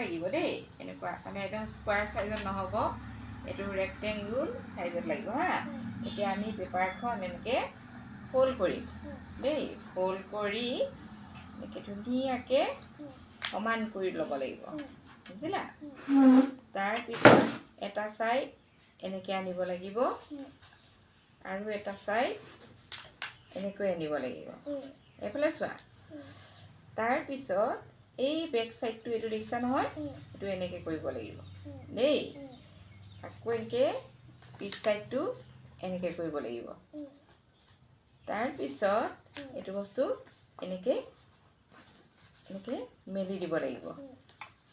লাগিব দেই এনেকুৱা মানে একদম স্কোৱাৰ সাইজত নহব এটো ৰেক্টেংগুল সাইজত লাগিব হা এতিয়া আমি পেপাৰখন এনেকে ফোল্ড কৰিম দেই ফোল্ড কৰি এনেকে ধুনীয়াকে সমান কৰি ল'ব লাগিব বুজিলা তাৰ পিছত এটা সাইড এনেকে আনিব লাগিব আৰু এটা সাইড এনেকৈ আনিব লাগিব এফালে চোৱা তাৰ পিছত এই বেক সাইডটো এটো দেখিছা নহয় এটো এনেকে কৰিব লাগিব দেই আকৌ এনেকে পিছ সাইডটো এনেকে কৰিব লাগিব তাৰ পিছত এটো বস্তু এনেকে এনেকে মেলি দিব লাগিব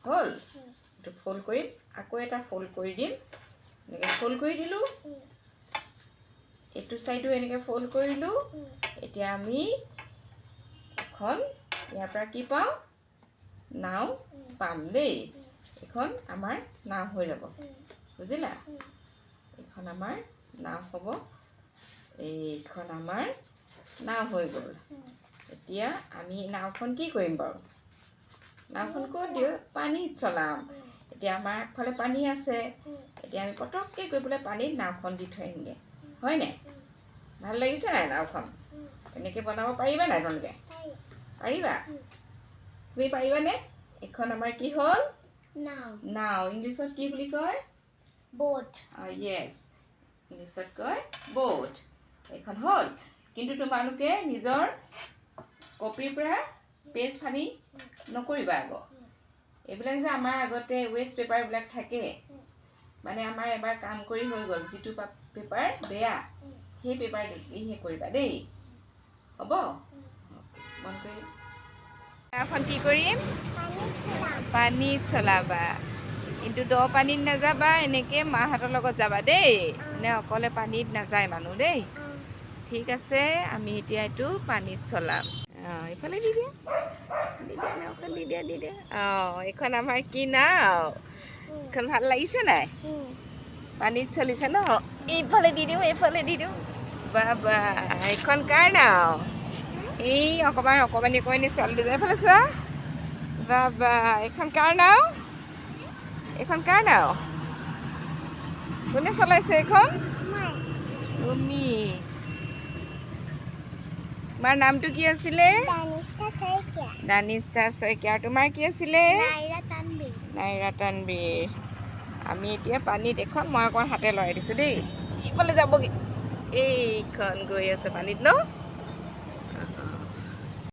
হল এটো ফোল্ড কৰিম আকৌ এটা ফোল্ড কৰি দিম এনেকে ফোল্ড কৰি দিলো এটো সাইডো এনেকে ফোল্ড কৰিলো এতিয়া আমি এখন ইয়াৰ পৰা কি পাও নাও পাম দেই এখন আমাৰ নাও হৈ যাব বুজিলা এখন আমাৰ নাও হ'ব এইখন আমাৰ নাও হৈ গ'ল এতিয়া আমি নাওখন কি কৰিম বাৰু নাওখন ক'ত দিও পানীত চলাম এতিয়া আমাৰ আগফালে পানী আছে এতিয়া আমি পটককে গৈ পেলাই পানীত নাওখন দি থৈ আহিমগে হয় নাই ভাল লাগিছে নাই নাওখন এনেকে বনাব পাৰিবা নাই তোমালোকে পাৰিবা তুমি পাৰিবানে এখন আমাৰ কি হ'ল নাও ইংলিছত কি বুলি কয় boat yes ইংলিছত কয় boat এখন হ'ল কিন্তু তোমালোকে নিজৰ কপিৰ পৰা পেজ ফানি নকৰিবা আগো এইবিলাক যে আমাৰ আগতে ওয়েস্ট পেপাৰ বিলাক থাকে মানে আমাৰ এবাৰ কাম কৰি হৈ গ'ল যেটো পেপাৰ বেয়া সেই পেপাৰ দিহে কৰিবা দেই হ'ব মন কৰি এখন কি কৰিম পানীত চলাবা কিন্তু দ পানীত নাযাবা এনেকে মাহঁতৰ লগত যাবা দেই নে অকলে পানীত নাযায় মানুহ দেই ঠিক আছে আমি এতিয়া এইটো পানীত চলাম এইফালে দি দিয়া দি দিয়া এইখন আমাৰ কি নাও এইখন ভাল লাগিছে নাই পানীত চলিছে ন এইফালে দি দিওঁ বাবা এইখন কাৰ নাও এই অকমানি ছোৱালী দুজনী এইফালে চোৱা বাবা এইখন কাৰ নাও কোনে চলাইছে এইখন তুমি তোমাৰ নামটো কি আছিলে দানিষ্টা শইকীয়া তোমাৰ কি আছিলে নাইৰা তানবীৰ আমি এতিয়া পানীত এখন মই অকণ হাতে লৰাই দিছোঁ দেই ইফালে যাবগৈ এইখন গৈ আছে পানীত ন